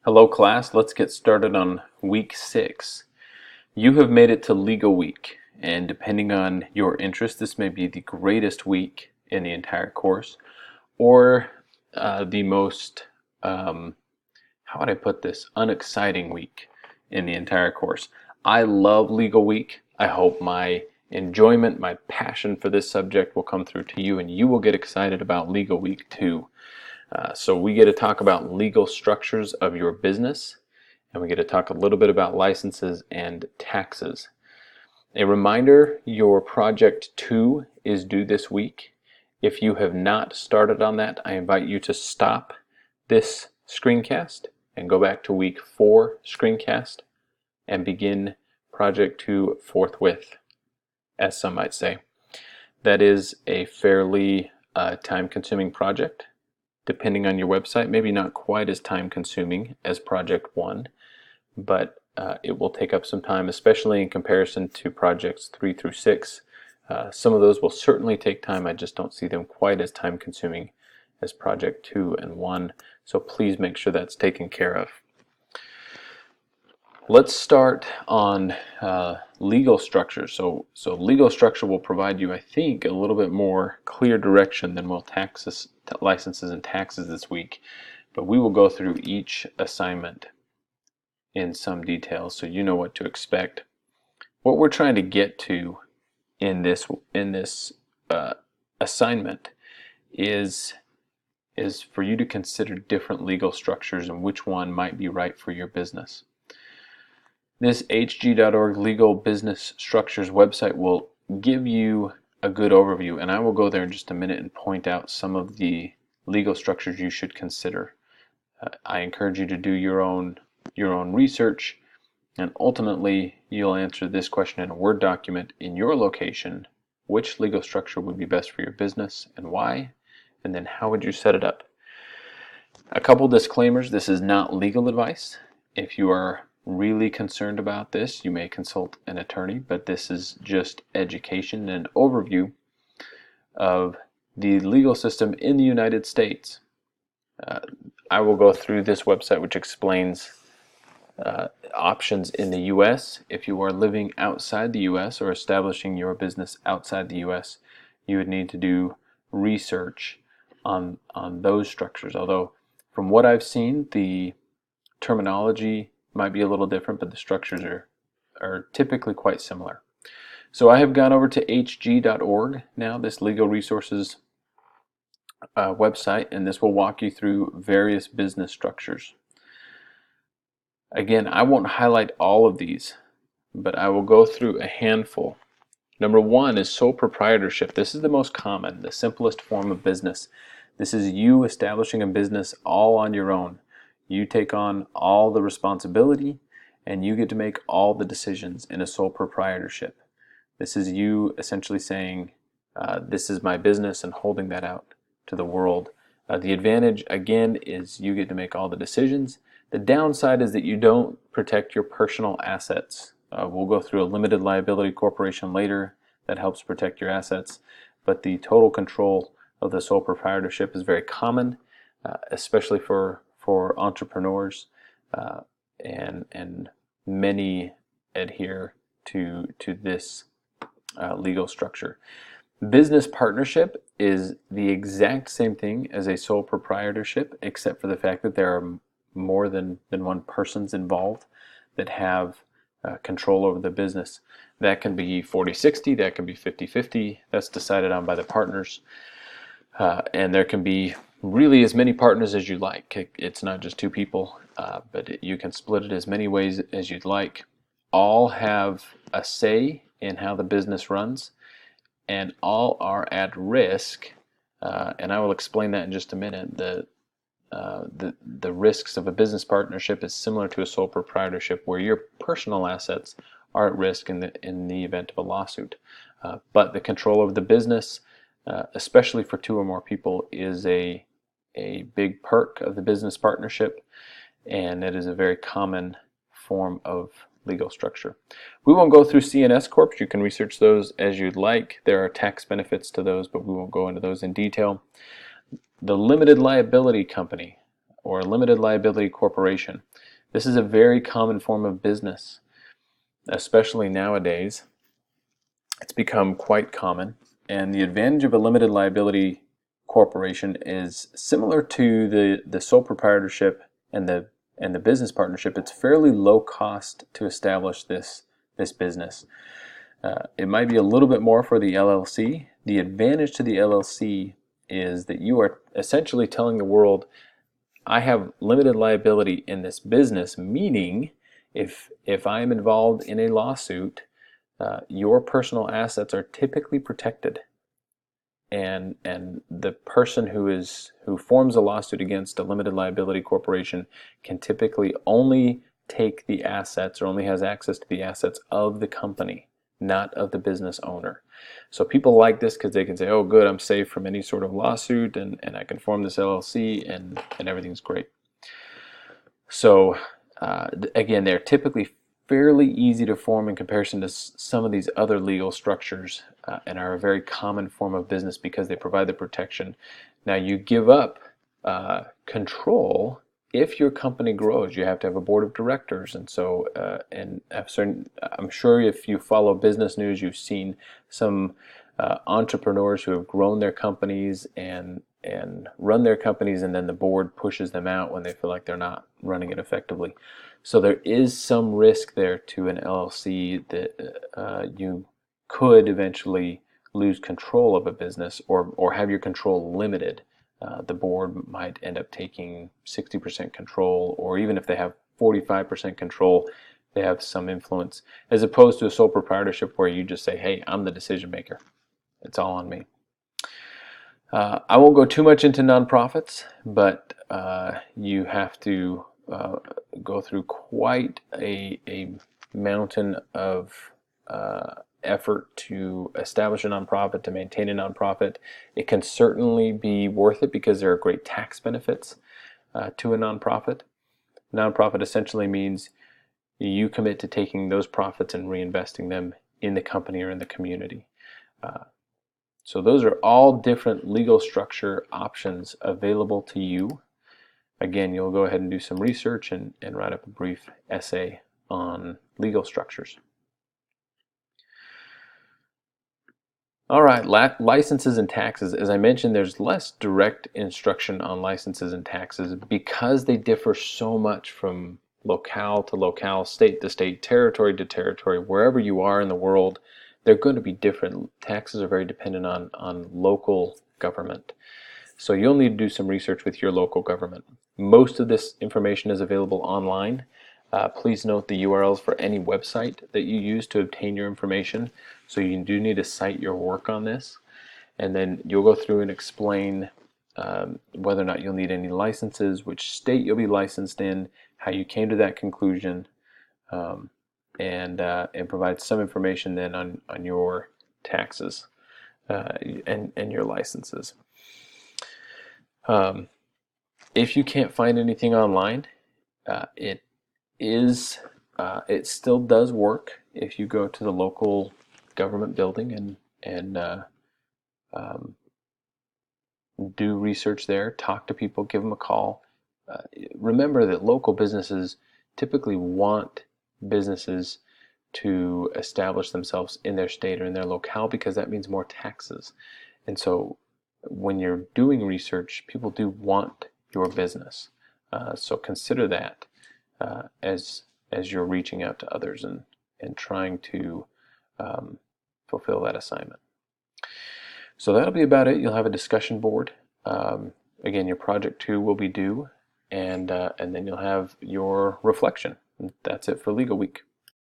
Hello class, let's get started on week 6. You have made it to legal week, and depending on your interest, this may be the greatest week in the entire course, or the most, how would I put this, unexciting week in the entire course. I love legal week. I hope my enjoyment, my passion for this subject will come through to you, and you will get excited about legal week too. So we get to talk about legal structures of your business, and we get to talk a little bit about licenses and taxes. A reminder, your project 2 is due this week. If you have not started on that, I invite you to stop this screencast and go back to week 4 screencast and begin project 2 forthwith, as some might say. That is a fairly time-consuming project. Depending on your website, maybe not quite as time consuming as project 1, but it will take up some time, especially in comparison to projects 3 through 6. Some of those will certainly take time. I just don't see them quite as time consuming as project 2 and 1, so please make sure that's taken care of. Let's start on legal structure. So legal structure will provide you, I think, a little bit more clear direction than will taxes, licenses and taxes this week. But we will go through each assignment in some detail so you know what to expect. What we're trying to get to in this assignment is for you to consider different legal structures and which one might be right for your business. This hg.org Legal Business Structures website will give you a good overview, and I will go there in just a minute and point out some of the legal structures you should consider. I encourage you to do your own research, and ultimately you'll answer this question in a Word document in your location: which legal structure would be best for your business and why, and then how would you set it up. A couple disclaimers: this is not legal advice. If you are really concerned about this, you may consult an attorney, but this is just education and an overview of the legal system in the United States. I will go through this website, which explains options in the U.S. If you are living outside the U.S. or establishing your business outside the U.S., you would need to do research on those structures. Although, from what I've seen, the terminology might be a little different, but the structures are typically quite similar. So I have gone over to hg.org now, this legal resources website, and this will walk you through various business structures. Again, I won't highlight all of these, but I will go through a handful. Number 1 is sole proprietorship. This is the most common, the simplest form of business. This is you establishing a business all on your own. You take on all the responsibility and you get to make all the decisions in a sole proprietorship. This is you essentially saying, this is my business, and holding that out to the world. The advantage, again, is you get to make all the decisions. The downside is that you don't protect your personal assets. We'll go through a limited liability corporation later that helps protect your assets, but the total control of the sole proprietorship is very common, especially for entrepreneurs, and many adhere to this legal structure. Business partnership is the exact same thing as a sole proprietorship, except for the fact that there are more than one persons involved that have control over the business. That can be 40-60, that can be 50-50, that's decided on by the partners, and there can be really as many partners as you like. It's not just 2 people, but you can split it as many ways as you'd like. All have a say in how the business runs, and all are at risk, and I will explain that in just a minute. The risks of a business partnership is similar to a sole proprietorship, where your personal assets are at risk in the event of a lawsuit. But the control of the business, especially for 2 or more people, is a big perk of the business partnership, and it is a very common form of legal structure. We won't go through CNS Corps. You can research those as you'd like. There are tax benefits to those, but we won't go into those in detail. The limited liability company. or a limited liability corporation. This is a very common form of business, especially nowadays. It's become quite common, and the advantage of a limited liability corporation is similar to the sole proprietorship and the business partnership. It's fairly low cost to establish this business. It might be a little bit more for the LLC. The advantage to the LLC is that you are essentially telling the world, I have limited liability in this business, meaning if I am involved in a lawsuit, your personal assets are typically protected, and the person who forms a lawsuit against a limited liability corporation can typically only take the assets, or only has access to the assets of the company, not of the business owner. So people like this because they can say, oh good, I'm safe from any sort of lawsuit, and I can form this LLC and everything's great. So again, they're typically fairly easy to form in comparison to some of these other legal structures, and are a very common form of business because they provide the protection. Now you give up control. If your company grows, you have to have a board of directors, and so I'm sure if you follow business news, you've seen some entrepreneurs who have grown their companies and run their companies, and then the board pushes them out when they feel like they're not running it effectively. So there is some risk there to an LLC that you could eventually lose control of a business, or have your control limited. The board might end up taking 60% control, or even if they have 45% control, they have some influence, as opposed to a sole proprietorship where you just say, hey, I'm the decision maker. It's all on me. I won't go too much into nonprofits, but you have to go through quite a mountain of effort to establish a nonprofit, to maintain a nonprofit. It can certainly be worth it because there are great tax benefits to a nonprofit. Nonprofit essentially means you commit to taking those profits and reinvesting them in the company or in the community. So those are all different legal structure options available to you. Again, you'll go ahead and do some research and write up a brief essay on legal structures. All right, licenses and taxes. As I mentioned, there's less direct instruction on licenses and taxes because they differ so much from locale to locale, state to state, territory to territory. Wherever you are in the world, they're going to be different. Taxes are very dependent on local government. So you'll need to do some research with your local government. Most of this information is available online. Please note the URLs for any website that you use to obtain your information. So you do need to cite your work on this. And then you'll go through and explain whether or not you'll need any licenses, which state you'll be licensed in, how you came to that conclusion, and provide some information then on your taxes and your licenses. If you can't find anything online, it still does work if you go to the local government building and do research there, talk to people, give them a call. Remember that local businesses typically want businesses to establish themselves in their state or in their locale because that means more taxes. And so when you're doing research, people do want your business. So consider that as you're reaching out to others and trying to fulfill that assignment. So that'll be about it. You'll have a discussion board. Again, your project 2 will be due, and then you'll have your reflection. That's it for Legal Week.